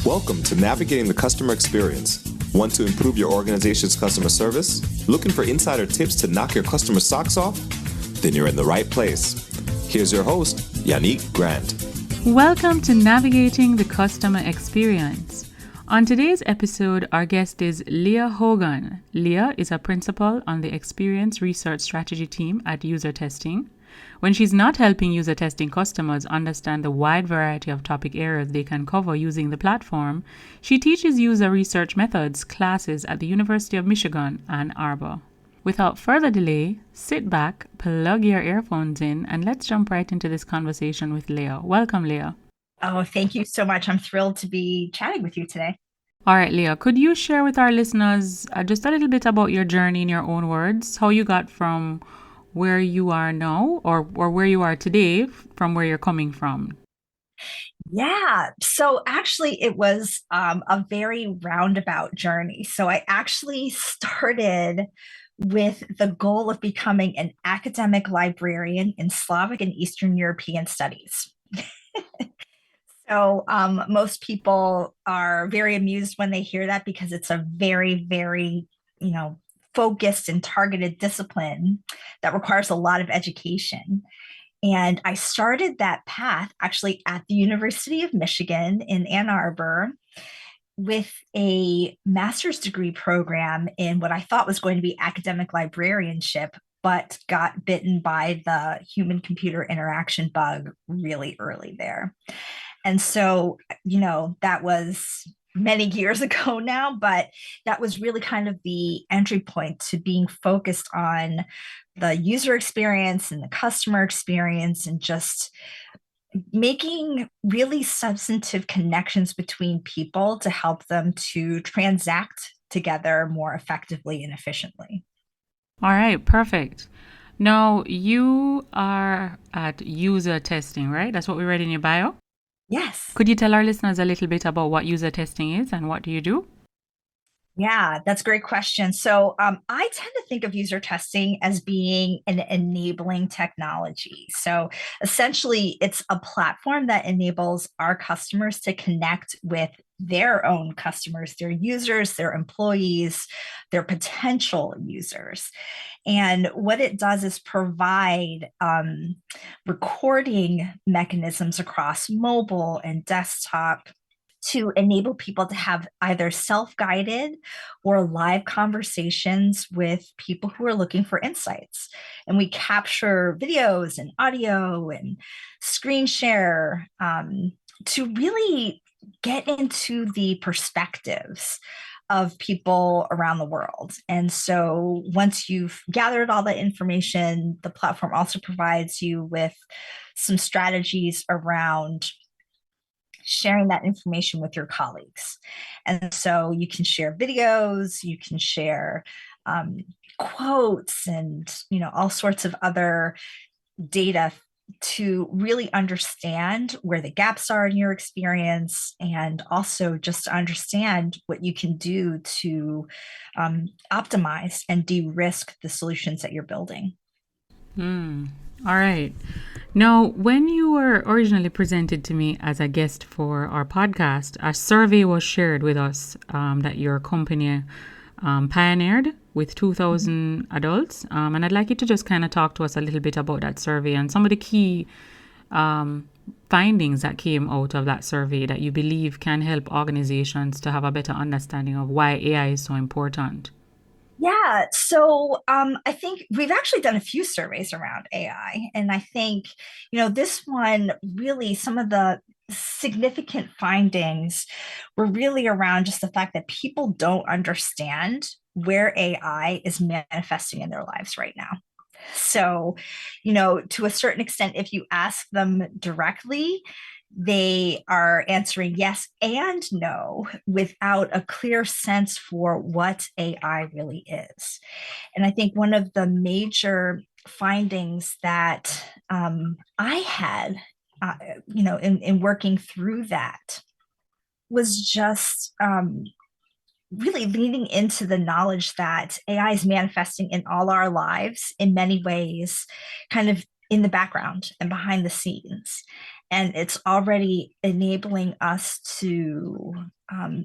Welcome to Navigating the Customer Experience. Want to improve your organization's customer service? Looking for insider tips to knock your customer socks off? Then you're in the right place. Here's your host, Yannick Grant. Welcome to Navigating the Customer Experience. On today's episode, our guest is Lija Hogan. Lija is a principal on the Experience Research Strategy team at UserTesting. When she's not helping UserTesting customers understand the wide variety of topic areas they can cover using the platform, she teaches user research methods classes at the University of Michigan and Arbor. Without further delay, sit back, plug your earphones in, and let's jump right into this conversation with Lija. Welcome, Lija. Oh, thank you so much. I'm thrilled to be chatting with you today. All right, Lija, could you share with our listeners just a little bit about your journey in your own words, how you got from where you are now or where you are today from where you're coming from? Yeah. So actually, it was a very roundabout journey. So I actually started with the goal of becoming an academic librarian in Slavic and Eastern European studies. So most people are very amused when they hear that because it's a very, very, focused and targeted discipline that requires a lot of education. And I started that path actually at the University of Michigan in Ann Arbor with a master's degree program in what I thought was going to be academic librarianship, but got bitten by the human-computer interaction bug really early there. And so, that was many years ago now, but that was really kind of the entry point to being focused on the user experience and the customer experience and just making really substantive connections between people to help them to transact together more effectively and efficiently. All right, perfect. Now, you are at UserTesting, right? That's what we read in your bio? Yes. Could you tell our listeners a little bit about what UserTesting is and what do you do? Yeah, that's a great question. So I tend to think of user testing as being an enabling technology. So essentially, it's a platform that enables our customers to connect with their own customers, their users, their employees, their potential users. And what it does is provide recording mechanisms across mobile and desktop to enable people to have either self-guided or live conversations with people who are looking for insights. And we capture videos and audio and screen share to really get into the perspectives of people around the world. And so once you've gathered all that information, the platform also provides you with some strategies around sharing that information with your colleagues. And so you can share videos, you can share quotes and, all sorts of other data to really understand where the gaps are in your experience and also just to understand what you can do to optimize and de-risk the solutions that you're building. All right. Now, when you were originally presented to me as a guest for our podcast, a survey was shared with us that your company pioneered with 2,000 adults. And I'd like you to just kind of talk to us a little bit about that survey and some of the key findings that came out of that survey that you believe can help organizations to have a better understanding of why AI is so important. Yeah, so I think we've actually done a few surveys around AI. And I think, this one really, some of the significant findings were really around just the fact that people don't understand where AI is manifesting in their lives right now. So, to a certain extent, if you ask them directly, they are answering yes and no without a clear sense for what AI really is. And I think one of the major findings that I had, in working through that was just really leaning into the knowledge that AI is manifesting in all our lives in many ways, kind of in the background and behind the scenes. And it's already enabling us to um,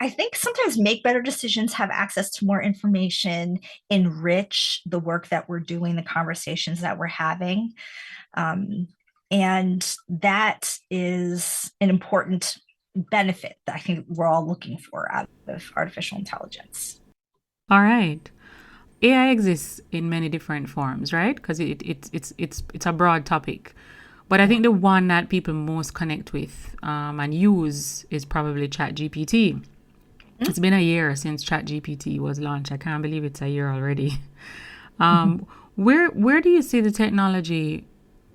I think sometimes make better decisions, have access to more information, enrich the work that we're doing, the conversations that we're having. Um, and that is an important benefit that I think we're all looking for out of artificial intelligence. All right. AI exists in many different forms, right? Because it's a broad topic. But I think the one that people most connect with and use is probably Chat GPT. It's been a year since Chat GPT was launched. I can't believe it's a year already. Where do you see the technology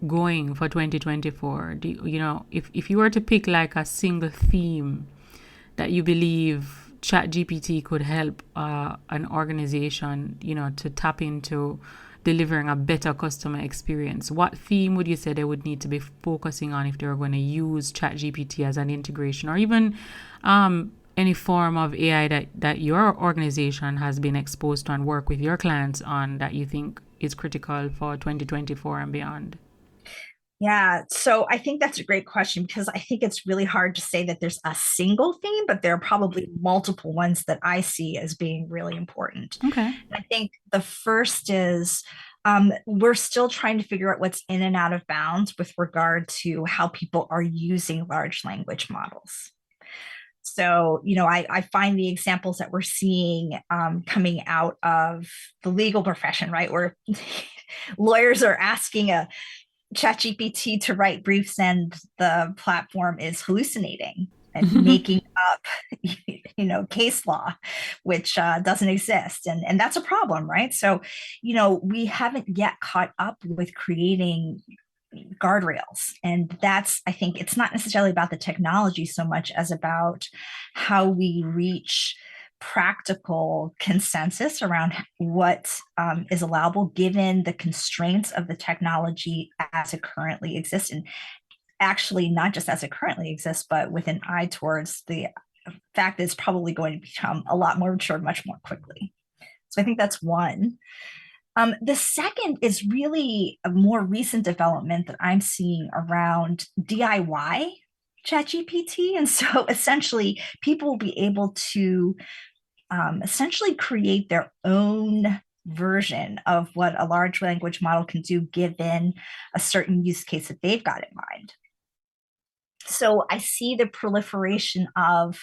going for 2024? If you were to pick like a single theme that you believe Chat GPT could help an organization, to tap into delivering a better customer experience, what theme would you say they would need to be focusing on if they were going to use Chat GPT as an integration, or even any form of AI that your organization has been exposed to and work with your clients on that you think is critical for 2024 and beyond? Yeah, so I think that's a great question because I think it's really hard to say that there's a single theme, but there are probably multiple ones that I see as being really important. Okay. And I think the first is we're still trying to figure out what's in and out of bounds with regard to how people are using large language models. So, I find the examples that we're seeing coming out of the legal profession, right, where lawyers are asking a ChatGPT to write briefs and the platform is hallucinating and making up, case law, which doesn't exist. And that's a problem, right? So, we haven't yet caught up with creating guardrails. And that's, I think it's not necessarily about the technology so much as about how we reach practical consensus around what is allowable given the constraints of the technology as it currently exists. And actually, not just as it currently exists, but with an eye towards the fact that it's probably going to become a lot more mature much more quickly. So I think that's one. The second is really a more recent development that I'm seeing around DIY ChatGPT. And so essentially, people will be able to essentially create their own version of what a large language model can do given a certain use case that they've got in mind. So I see the proliferation of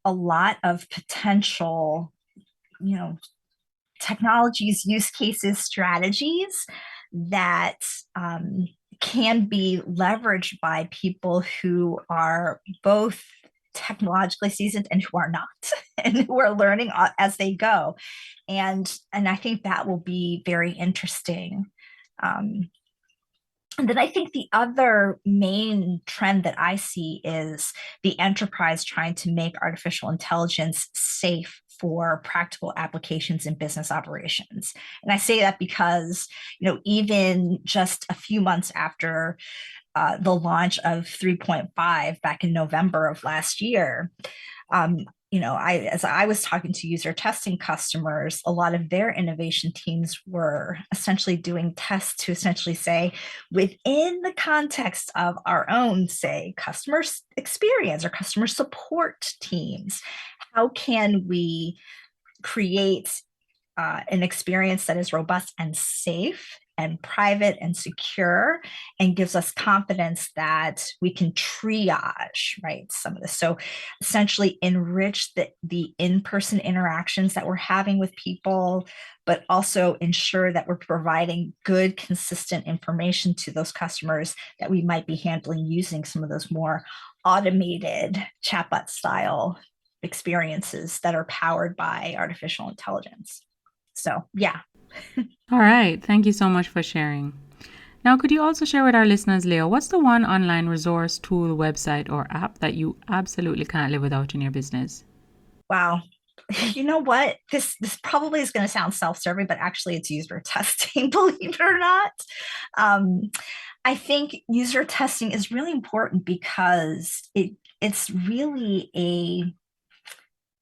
a lot of potential, technologies, use cases, strategies that can be leveraged by people who are both technologically seasoned and who are not and who are learning as they go. And I think that will be very interesting. And then I think the other main trend that I see is the enterprise trying to make artificial intelligence safe for practical applications in business operations. And I say that because, even just a few months after the launch of 3.5 back in November of last year, as I was talking to UserTesting customers, a lot of their innovation teams were essentially doing tests to essentially say, within the context of our own, say, customer experience or customer support teams, how can we create an experience that is robust and safe and private and secure and gives us confidence that we can triage, right, some of this. So essentially enrich the in-person interactions that we're having with people, but also ensure that we're providing good, consistent information to those customers that we might be handling using some of those more automated chatbot style experiences that are powered by artificial intelligence. So, yeah. All right. Thank you so much for sharing. Now, could you also share with our listeners, Leo, what's the one online resource, tool, website, or app that you absolutely can't live without in your business? Wow. You know what? This probably is going to sound self-serving, but actually it's UserTesting, believe it or not. I think UserTesting is really important because it's really a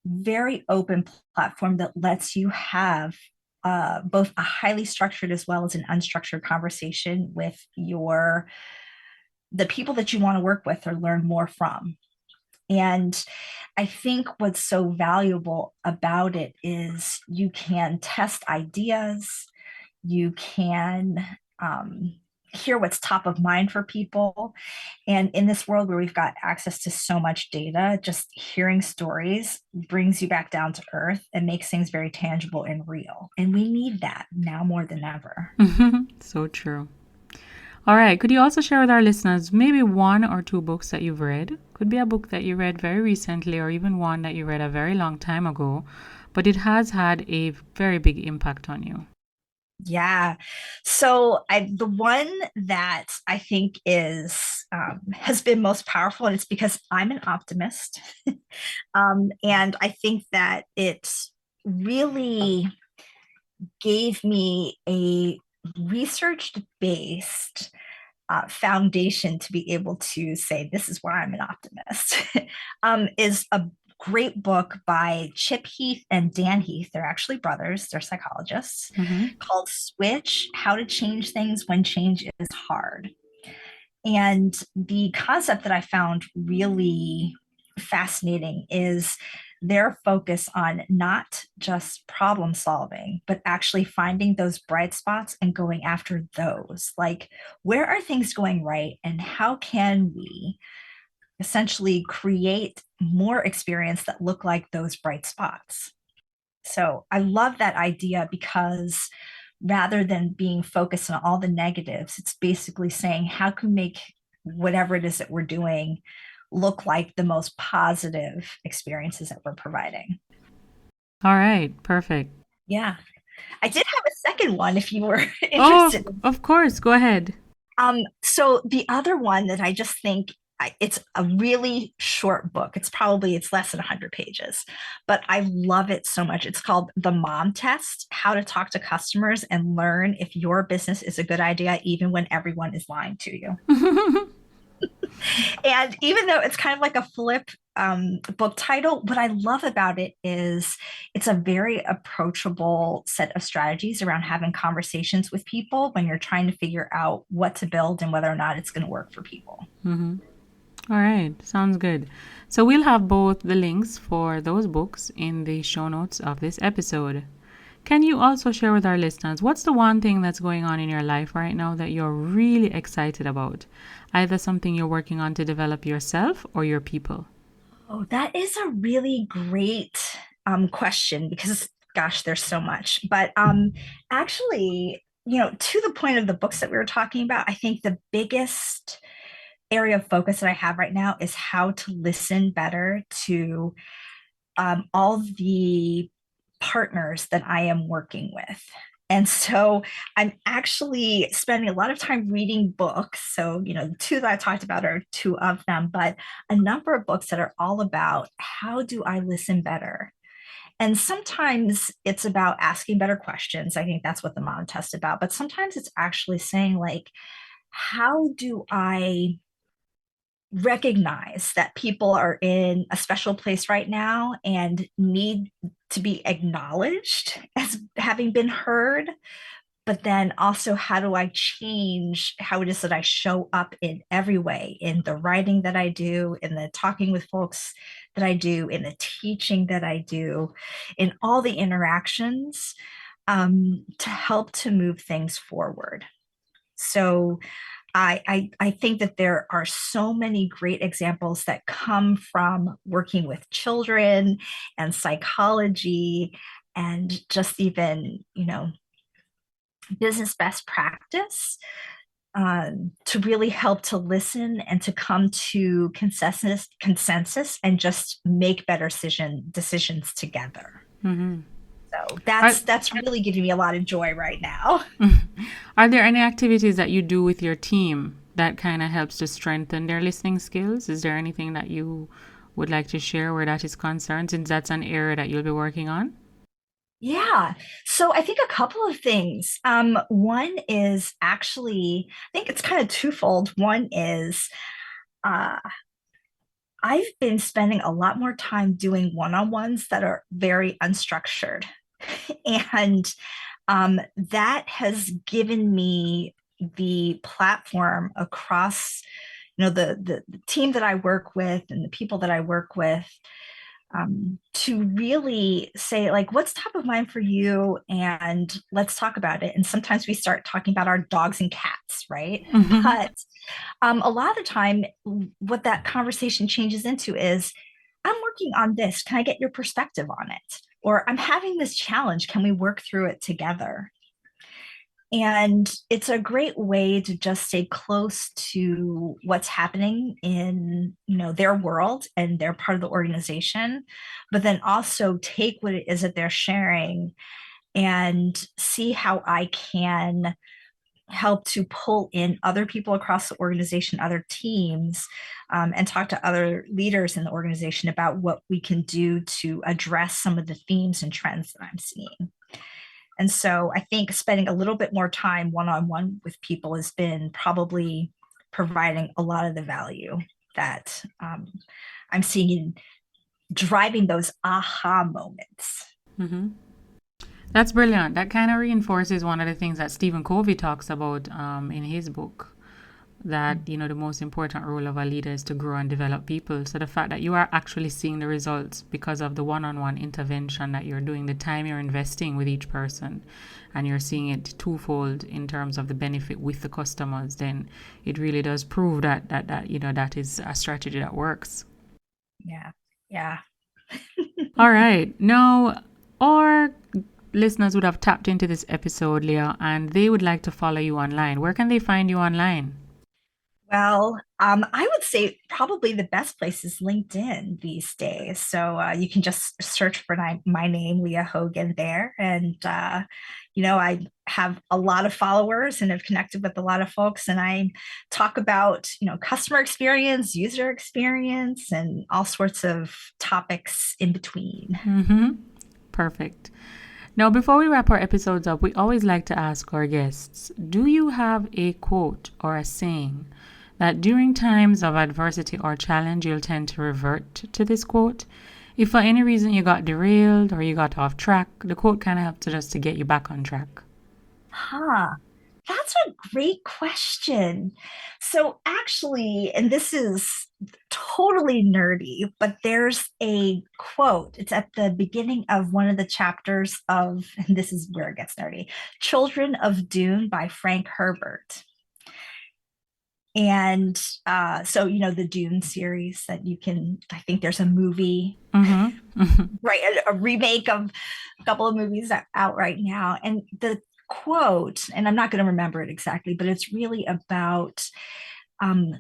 very open platform that lets you have both a highly structured as well as an unstructured conversation with the people that you want to work with or learn more from. And I think what's so valuable about it is you can test ideas, you can hear what's top of mind for people. And in this world where we've got access to so much data, just hearing stories brings you back down to earth and makes things very tangible and real. And we need that now more than ever. So true. All right. Could you also share with our listeners maybe one or two books that you've read? Could be a book that you read very recently or even one that you read a very long time ago, but it has had a very big impact on you. Yeah. So the one that I think is has been most powerful, and it's because I'm an optimist, and I think that it really gave me a research-based foundation to be able to say this is why I'm an optimist. Is a great book by Chip Heath and Dan Heath. They're actually brothers, they're psychologists, called Switch: How to Change Things When Change is Hard. And the concept that I found really fascinating is their focus on not just problem solving, but actually finding those bright spots and going after those. Like, where are things going right? And how can we essentially create more experience that look like those bright spots? So I love that idea because rather than being focused on all the negatives, it's basically saying how can we make whatever it is that we're doing look like the most positive experiences that we're providing. All right. Perfect. Yeah. I did have a second one if you were Oh, interested. of course. Go ahead. So the other one that I just think it's a really short book. It's less than 100 pages, but I love it so much. It's called The Mom Test: How to Talk to Customers and Learn if Your Business is a Good Idea, even when everyone is lying to you. And even though it's kind of like a flip book title, what I love about it is it's a very approachable set of strategies around having conversations with people when you're trying to figure out what to build and whether or not it's going to work for people. All right, sounds good. So we'll have both the links for those books in the show notes of this episode. Can you also share with our listeners what's the one thing that's going on in your life right now that you're really excited about? Either something you're working on to develop yourself or your people. Oh, that is a really great question because, gosh, there's so much. But actually, to the point of the books that we were talking about, I think the biggest area of focus that I have right now is how to listen better to all the partners that I am working with. And so I'm actually spending a lot of time reading books. So, the two that I talked about are two of them, but a number of books that are all about how do I listen better? And sometimes it's about asking better questions. I think that's what the Mom Test is about. But sometimes it's actually saying, like, how do I recognize that people are in a special place right now and need to be acknowledged as having been heard? But then also, how do I change how it is that I show up in every way, in the writing that I do, in the talking with folks that I do, in the teaching that I do, in all the interactions, to help to move things forward? So I think that there are so many great examples that come from working with children and psychology and just even, business best practice to really help to listen and to come to consensus and just make better decisions together. So that's really giving me a lot of joy right now. Are there any activities that you do with your team that kind of helps to strengthen their listening skills? Is there anything that you would like to share where that is concerned, since that's an area that you'll be working on? Yeah. So I think a couple of things. One is actually, I think it's kind of twofold. One is uh, I've been spending a lot more time doing one-on-ones that are very unstructured. And that has given me the platform across the team that I work with and the people that I work with, to really say, like, what's top of mind for you, and let's talk about it. And sometimes we start talking about our dogs and cats, right? But a lot of the time, what that conversation changes into is, I'm working on this. Can I get your perspective on it? Or I'm having this challenge. Can we work through it together? And it's a great way to just stay close to what's happening in, their world and their part of the organization, but then also take what it is that they're sharing and see how I can help to pull in other people across the organization, other teams, and talk to other leaders in the organization about what we can do to address some of the themes and trends that I'm seeing. And so I think spending a little bit more time one-on-one with people has been probably providing a lot of the value that I'm seeing in driving those aha moments. Mm-hmm. That's brilliant. That kind of reinforces one of the things that Stephen Covey talks about in his book, that, the most important role of a leader is to grow and develop people. So the fact that you are actually seeing the results because of the one-on-one intervention that you're doing, the time you're investing with each person, and you're seeing it twofold in terms of the benefit with the customers, then it really does prove that that is a strategy that works. Yeah. All right. Now, our listeners would have tapped into this episode, Lija, and they would like to follow you online. Where can they find you online? Well, I would say probably the best place is LinkedIn these days. So you can just search for my name, Lija Hogan, there. And, I have a lot of followers and have connected with a lot of folks. And I talk about, customer experience, user experience, and all sorts of topics in between. Mm-hmm. Perfect. Now, before we wrap our episodes up, we always like to ask our guests, do you have a quote or a saying that during times of adversity or challenge, you'll tend to revert to this quote? If for any reason you got derailed or you got off track, the quote kind of helps just to get you back on track. That's a great question. So actually, and this is totally nerdy, but there's a quote. It's at the beginning of one of the chapters of, and this is where it gets nerdy, Children of Dune by Frank Herbert. And so, the Dune series that I think there's a movie, right? A remake of a couple of movies out right now. And the quote, and I'm not going to remember it exactly, but it's really about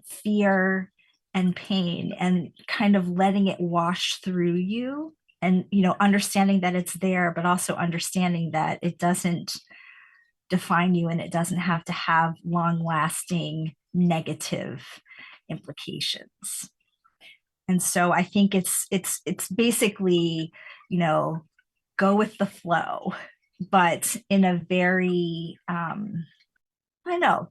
fear and pain and kind of letting it wash through you and, understanding that it's there, but also understanding that it doesn't define you and it doesn't have to have long-lasting negative implications. And so I think it's basically, go with the flow, but in a very,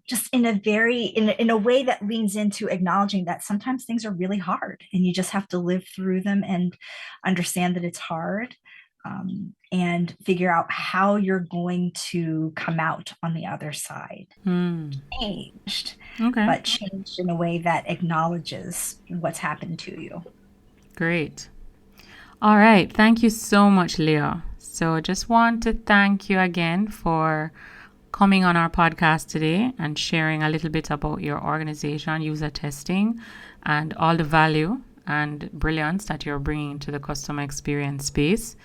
just in a way that leans into acknowledging that sometimes things are really hard and you just have to live through them and understand that it's hard, and figure out how you're going to come out on the other side. Changed, Okay. but changed in a way that acknowledges what's happened to you. Great. All right. Thank you so much, Lija. So I just want to thank you again for coming on our podcast today and sharing a little bit about your organization, UserTesting, and all the value and brilliance that you're bringing to the customer experience space,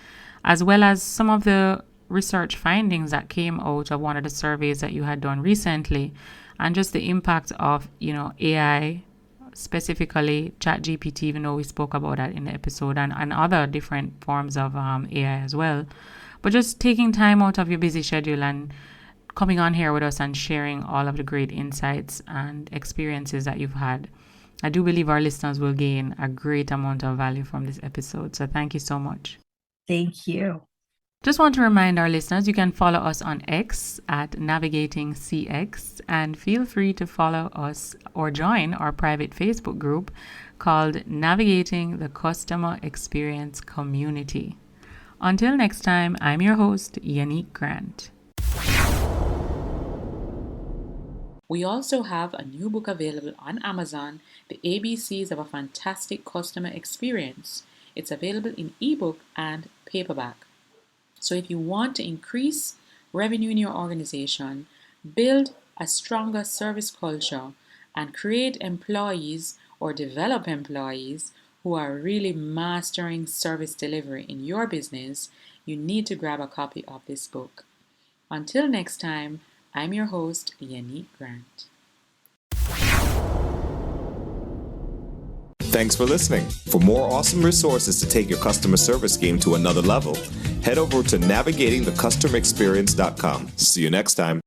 as well as some of the research findings that came out of one of the surveys that you had done recently, and just the impact of, AI, specifically Chat GPT, even though we spoke about that in the episode, and other different forms of AI as well. But just taking time out of your busy schedule and coming on here with us and sharing all of the great insights and experiences that you've had. I do believe our listeners will gain a great amount of value from this episode. So thank you so much. Thank you. Just want to remind our listeners, you can follow us on X at NavigatingCX, and feel free to follow us or join our private Facebook group called Navigating the Customer Experience Community. Until next time, I'm your host, Yannick Grant. We also have a new book available on Amazon, The ABCs of a Fantastic Customer Experience. It's available in ebook and paperback. So if you want to increase revenue in your organization, build a stronger service culture, and create employees or develop employees who are really mastering service delivery in your business, you need to grab a copy of this book. Until next time, I'm your host, Yannick Grant. Thanks for listening. For more awesome resources to take your customer service game to another level, head over to navigatingthecustomerexperience.com. See you next time.